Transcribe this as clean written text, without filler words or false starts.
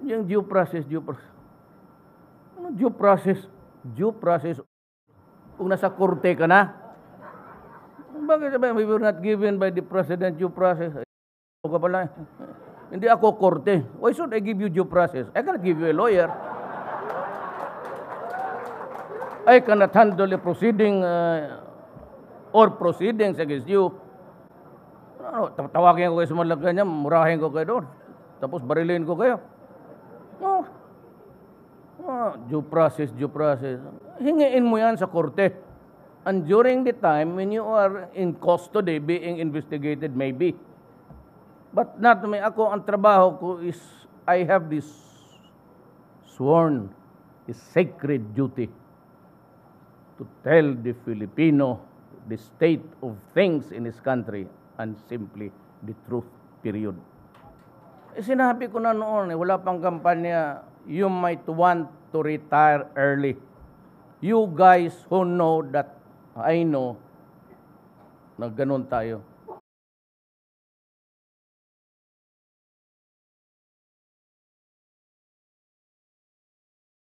Yung due process. Ano due process? Due process. Kung nasa korte ka na, bakit sabi, we were not given by the President due process? Ka pala. Hindi ako korte. Why should I give you due process? I cannot give you a lawyer. I cannot handle a proceeding or proceedings against you. Ano, tawagin ko kayo sa mga ganyan, murahin ko kayo doon. Tapos barilin ko kayo. No. Due process. Hingiin mo yan sa korte. And during the time when you are in custody, being investigated, maybe. But not me. Ako, ang trabaho ko is, I have this sworn, is sacred duty to tell the Filipino the state of things in this country and simply the truth, period. Sinabi ko na noon, wala pang kampanya, you might want to retire early. You guys who know that I know na ganun tayo.